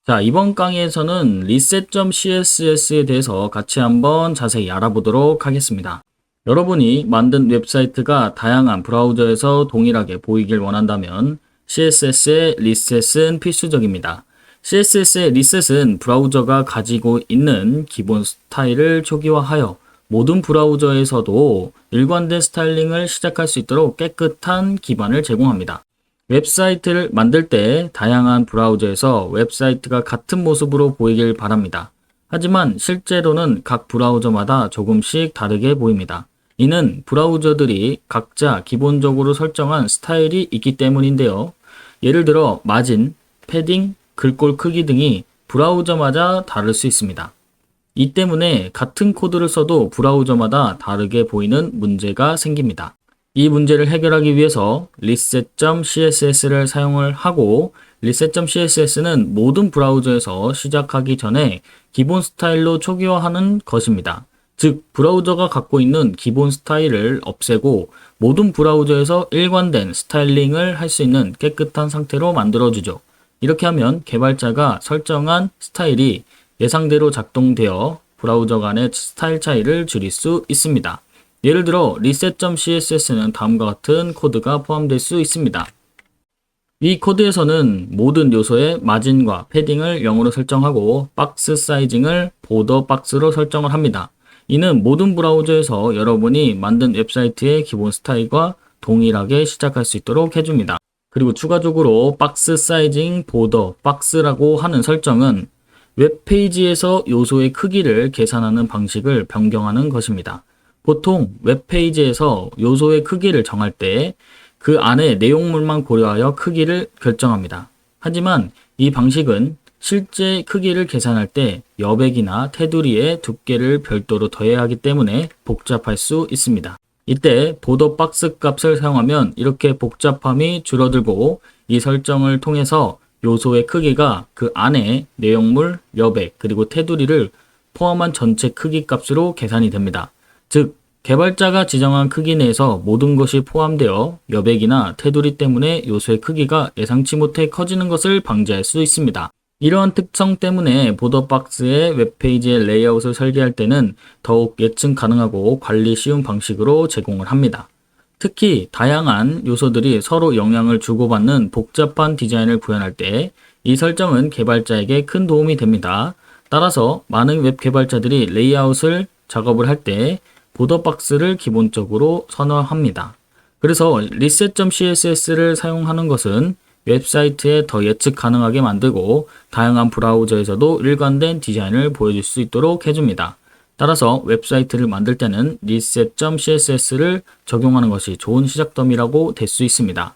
자, 이번 강의에서는 reset.css에 대해서 같이 한번 자세히 알아보도록 하겠습니다. 여러분이 만든 웹사이트가 다양한 브라우저에서 동일하게 보이길 원한다면 CSS의 리셋은 필수적입니다. CSS의 리셋은 브라우저가 가지고 있는 기본 스타일을 초기화하여 모든 브라우저에서도 일관된 스타일링을 시작할 수 있도록 깨끗한 기반을 제공합니다. 웹사이트를 만들 때 다양한 브라우저에서 웹사이트가 같은 모습으로 보이길 바랍니다. 하지만 실제로는 각 브라우저마다 조금씩 다르게 보입니다. 이는 브라우저들이 각자 기본적으로 설정한 스타일이 있기 때문인데요. 예를 들어 마진, 패딩, 글꼴 크기 등이 브라우저마다 다를 수 있습니다. 이 때문에 같은 코드를 써도 브라우저마다 다르게 보이는 문제가 생깁니다. 이 문제를 해결하기 위해서 reset.css를 사용을 하고 reset.css는 모든 브라우저에서 시작하기 전에 기본 스타일로 초기화하는 것입니다. 즉, 브라우저가 갖고 있는 기본 스타일을 없애고 모든 브라우저에서 일관된 스타일링을 할 수 있는 깨끗한 상태로 만들어주죠. 이렇게 하면 개발자가 설정한 스타일이 예상대로 작동되어 브라우저 간의 스타일 차이를 줄일 수 있습니다. 예를 들어 reset.css는 다음과 같은 코드가 포함될 수 있습니다. 이 코드에서는 모든 요소의 마진과 패딩을 0으로 설정하고 박스 사이징을 보더 박스로 설정을 합니다. 이는 모든 브라우저에서 여러분이 만든 웹사이트의 기본 스타일과 동일하게 시작할 수 있도록 해줍니다. 그리고 추가적으로 박스 사이징 보더 박스라고 하는 설정은 웹페이지에서 요소의 크기를 계산하는 방식을 변경하는 것입니다. 보통 웹페이지에서 요소의 크기를 정할 때 그 안에 내용물만 고려하여 크기를 결정합니다. 하지만 이 방식은 실제 크기를 계산할 때 여백이나 테두리의 두께를 별도로 더해야 하기 때문에 복잡할 수 있습니다. 이때 보더 박스 값을 사용하면 이렇게 복잡함이 줄어들고 이 설정을 통해서 요소의 크기가 그 안에 내용물, 여백, 그리고 테두리를 포함한 전체 크기 값으로 계산이 됩니다. 즉, 개발자가 지정한 크기 내에서 모든 것이 포함되어 여백이나 테두리 때문에 요소의 크기가 예상치 못해 커지는 것을 방지할 수 있습니다. 이러한 특성 때문에 보더박스의 웹페이지의 레이아웃을 설계할 때는 더욱 예측 가능하고 관리 쉬운 방식으로 제공을 합니다. 특히 다양한 요소들이 서로 영향을 주고받는 복잡한 디자인을 구현할 때 이 설정은 개발자에게 큰 도움이 됩니다. 따라서 많은 웹 개발자들이 레이아웃을 작업을 할 때 보더박스를 기본적으로 선호합니다. 그래서 reset.css를 사용하는 것은 웹사이트에 더 예측 가능하게 만들고 다양한 브라우저에서도 일관된 디자인을 보여줄 수 있도록 해줍니다. 따라서 웹사이트를 만들 때는 reset.css를 적용하는 것이 좋은 시작점이라고 될 수 있습니다.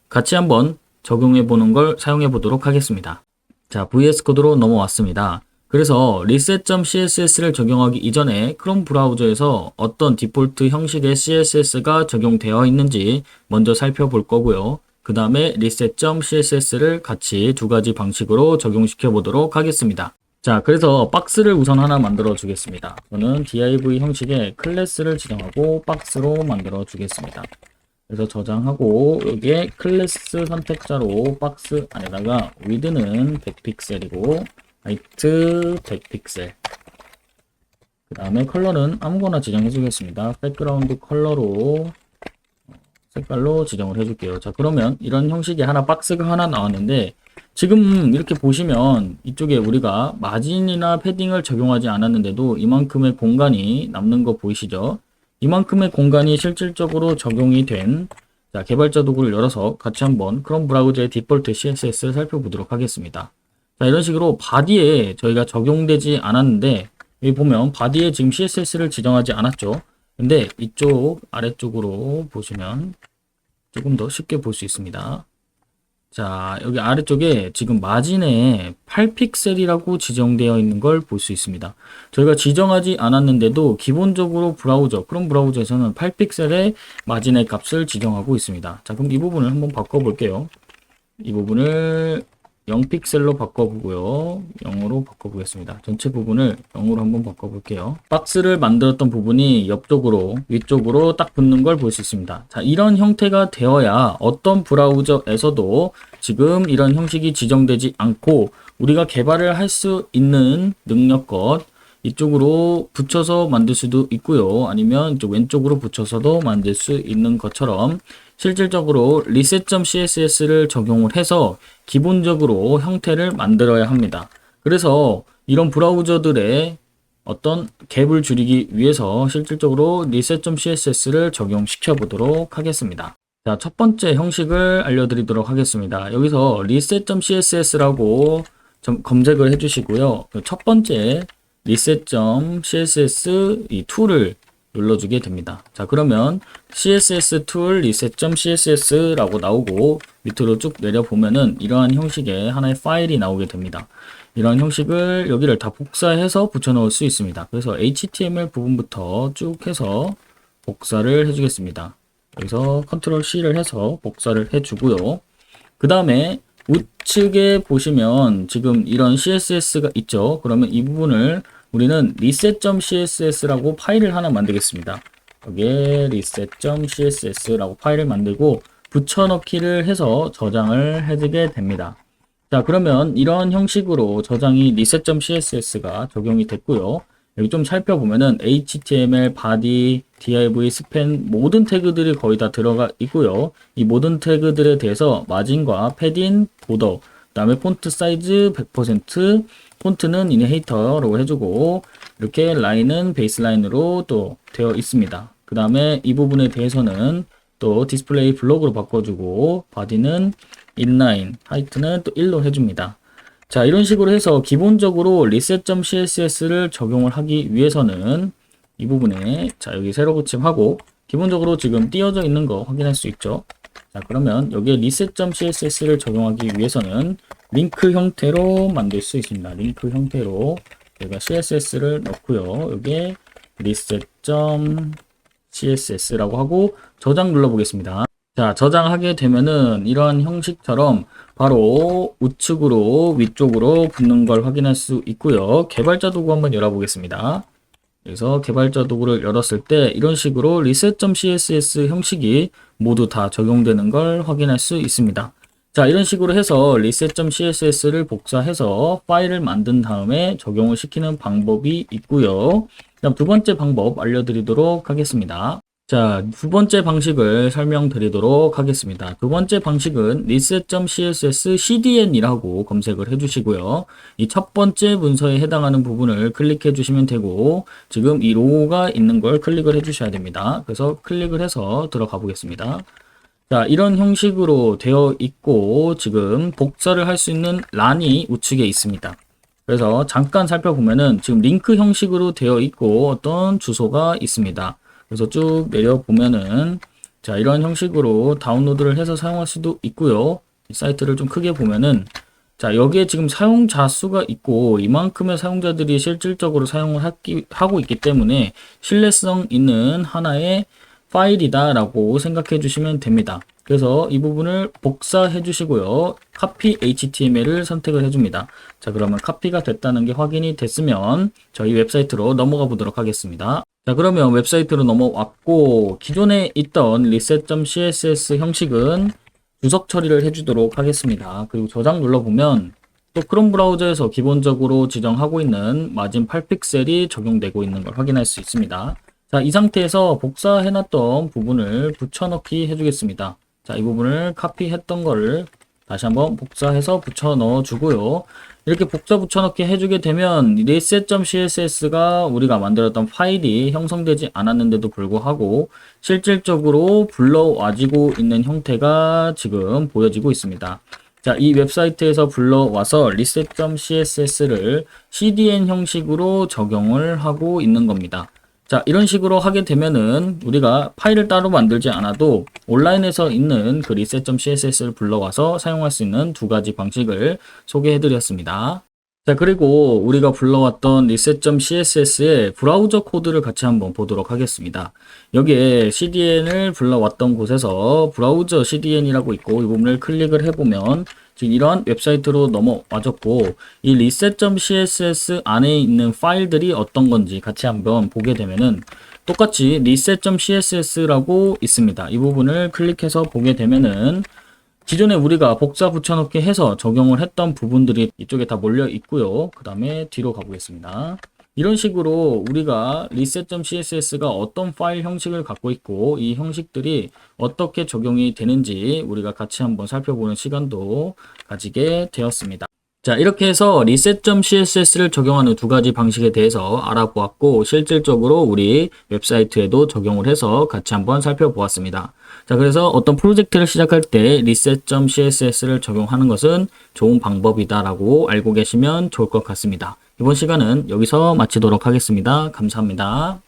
같이 한번 적용해 보는 걸 사용해 보도록 하겠습니다. 자, VS 코드로 넘어왔습니다. 그래서 reset.css를 적용하기 이전에 크롬 브라우저에서 어떤 디폴트 형식의 CSS가 적용되어 있는지 먼저 살펴볼 거고요. 그 다음에 reset.css를 같이 두 가지 방식으로 적용시켜 보도록 하겠습니다. 자, 그래서 박스를 우선 하나 만들어 주겠습니다. 저는 div 형식의 클래스를 지정하고 박스로 만들어 주겠습니다. 그래서 저장하고 여기에 클래스 선택자로 박스 안에다가 width는 100픽셀이고 height 100픽셀, 그 다음에 컬러는 아무거나 지정해 주겠습니다. 백그라운드 컬러로 색깔로 지정을 해줄게요. 자, 그러면 이런 형식의 박스가 하나 나왔는데 지금 이렇게 보시면 이쪽에 우리가 마진이나 패딩을 적용하지 않았는데도 이만큼의 공간이 남는 거 보이시죠? 이만큼의 공간이 실질적으로 적용이 된 개발자 도구를 열어서 같이 한번 크롬 브라우저의 디폴트 CSS를 살펴보도록 하겠습니다. 자, 이런 식으로 바디에 저희가 적용되지 않았는데 여기 보면 바디에 지금 CSS를 지정하지 않았죠. 근데 이쪽 아래쪽으로 보시면 조금 더 쉽게 볼 수 있습니다. 자, 여기 아래쪽에 지금 마진에 8픽셀이라고 지정되어 있는 걸 볼 수 있습니다. 저희가 지정하지 않았는데도 기본적으로 크롬 브라우저에서는 8픽셀의 마진의 값을 지정하고 있습니다. 자, 그럼 이 부분을 한번 바꿔볼게요. 이 부분을 0픽셀로 바꿔보고요. 0으로 바꿔보겠습니다. 전체 부분을 0으로 한번 바꿔볼게요. 박스를 만들었던 부분이 옆쪽으로, 위쪽으로 딱 붙는 걸 볼 수 있습니다. 자, 이런 형태가 되어야 어떤 브라우저에서도 지금 이런 형식이 지정되지 않고 우리가 개발을 할 수 있는 능력껏 이쪽으로 붙여서 만들 수도 있고요. 아니면 이쪽 왼쪽으로 붙여서도 만들 수 있는 것처럼 실질적으로 reset.css를 적용을 해서 기본적으로 형태를 만들어야 합니다. 그래서 이런 브라우저들의 어떤 갭을 줄이기 위해서 실질적으로 reset.css를 적용시켜 보도록 하겠습니다. 자, 첫 번째 형식을 알려드리도록 하겠습니다. 여기서 reset.css라고 검색을 해주시고요. 첫 번째 reset.css 이 툴을 눌러주게 됩니다. 자, 그러면 css 툴 reset.css라고 나오고 밑으로 쭉 내려보면은 이러한 형식의 하나의 파일이 나오게 됩니다. 이런 형식을 여기를 다 복사해서 붙여 넣을 수 있습니다. 그래서 HTML 부분부터 쭉 해서 복사를 해주겠습니다. 여기서 컨트롤 C를 해서 복사를 해주고요. 그 다음에 우측에 보시면 지금 이런 CSS가 있죠. 그러면 이 부분을 우리는 reset.css라고 파일을 하나 만들겠습니다. 여기에 reset.css라고 파일을 만들고 붙여넣기를 해서 저장을 해주게 됩니다. 자, 그러면 이런 형식으로 저장이 reset.css가 적용이 됐고요. 여기 좀 살펴보면은 HTML, body, div, span 모든 태그들이 거의 다 들어가 있고요. 이 모든 태그들에 대해서 마진과 패딩, 보더, 그 다음에 폰트 사이즈 100%, 폰트는 이네헤이터로 해주고 이렇게 라인은 베이스라인으로 또 되어 있습니다. 그 다음에 이 부분에 대해서는 또 디스플레이 블록으로 바꿔주고 바디는 인라인, 하이트는 또 1로 해줍니다. 자, 이런 식으로 해서 기본적으로 reset.css를 적용을 하기 위해서는 이 부분에 자, 여기 세로 붙임하고 기본적으로 지금 띄어져 있는 거 확인할 수 있죠. 자, 그러면 여기에 reset.css를 적용하기 위해서는 링크 형태로 만들 수 있습니다. 링크 형태로 제가 css를 넣고요. 여기에 reset.css라고 하고 저장 눌러보겠습니다. 자, 저장하게 되면은 이런 형식처럼 바로 우측으로 위쪽으로 붙는 걸 확인할 수 있고요. 개발자 도구 한번 열어보겠습니다. 그래서 개발자 도구를 열었을 때 이런 식으로 reset.css 형식이 모두 다 적용되는 걸 확인할 수 있습니다. 자, 이런 식으로 해서 reset.css를 복사해서 파일을 만든 다음에 적용을 시키는 방법이 있고요. 그다음 두 번째 방법 알려드리도록 하겠습니다. 자, 두 번째 방식을 설명드리도록 하겠습니다. 두 번째 방식은 reset.css cdn이라고 검색을 해주시고요. 이 첫 번째 문서에 해당하는 부분을 클릭해 주시면 되고 지금 이 로고가 있는 걸 클릭을 해 주셔야 됩니다. 그래서 클릭을 해서 들어가 보겠습니다. 자, 이런 형식으로 되어 있고 지금 복사를 할 수 있는 란이 우측에 있습니다. 그래서 잠깐 살펴보면은 지금 링크 형식으로 되어 있고 어떤 주소가 있습니다. 그래서 쭉 내려보면은 자, 이런 형식으로 다운로드를 해서 사용할 수도 있고요. 이 사이트를 좀 크게 보면은 자, 여기에 지금 사용자 수가 있고 이만큼의 사용자들이 실질적으로 사용을 하고 있기 때문에 신뢰성 있는 하나의 파일이다 라고 생각해 주시면 됩니다. 그래서 이 부분을 복사해 주시고요. 카피 HTML을 선택을 해줍니다. 자, 그러면 카피가 됐다는 게 확인이 됐으면 저희 웹사이트로 넘어가 보도록 하겠습니다. 자, 그러면 웹사이트로 넘어왔고 기존에 있던 reset.css 형식은 주석 처리를 해주도록 하겠습니다. 그리고 저장 눌러보면 또 크롬 브라우저에서 기본적으로 지정하고 있는 마진 8픽셀이 적용되고 있는 걸 확인할 수 있습니다. 자, 이 상태에서 복사해놨던 부분을 붙여넣기 해주겠습니다. 자, 이 부분을 카피했던 거를 다시 한번 복사해서 붙여 넣어주고요. 이렇게 붙여넣기 해주게 되면 reset.css가 우리가 만들었던 파일이 형성되지 않았는데도 불구하고 실질적으로 불러와지고 있는 형태가 지금 보여지고 있습니다. 자, 이 웹사이트에서 불러와서 reset.css를 cdn 형식으로 적용을 하고 있는 겁니다. 자, 이런 식으로 하게 되면은 우리가 파일을 따로 만들지 않아도 온라인에서 있는 그 reset.css를 불러와서 사용할 수 있는 두 가지 방식을 소개해 드렸습니다. 자, 그리고 우리가 불러왔던 reset.css의 브라우저 코드를 같이 한번 보도록 하겠습니다. 여기에 cdn을 불러왔던 곳에서 브라우저 cdn이라고 있고 이 부분을 클릭을 해보면 지금 이러한 웹사이트로 넘어와졌고 이 reset.css 안에 있는 파일들이 어떤 건지 같이 한번 보게 되면은 똑같이 reset.css라고 있습니다. 이 부분을 클릭해서 보게 되면은 기존에 우리가 복사 붙여넣기 해서 적용을 했던 부분들이 이쪽에 다 몰려 있고요. 그 다음에 뒤로 가보겠습니다. 이런 식으로 우리가 reset.css가 어떤 파일 형식을 갖고 있고 이 형식들이 어떻게 적용이 되는지 우리가 같이 한번 살펴보는 시간도 가지게 되었습니다. 자, 이렇게 해서 reset.css를 적용하는 두 가지 방식에 대해서 알아보았고 실질적으로 우리 웹사이트에도 적용을 해서 같이 한번 살펴보았습니다. 자, 그래서 어떤 프로젝트를 시작할 때 reset.css를 적용하는 것은 좋은 방법이다라고 알고 계시면 좋을 것 같습니다. 이번 시간은 여기서 마치도록 하겠습니다. 감사합니다.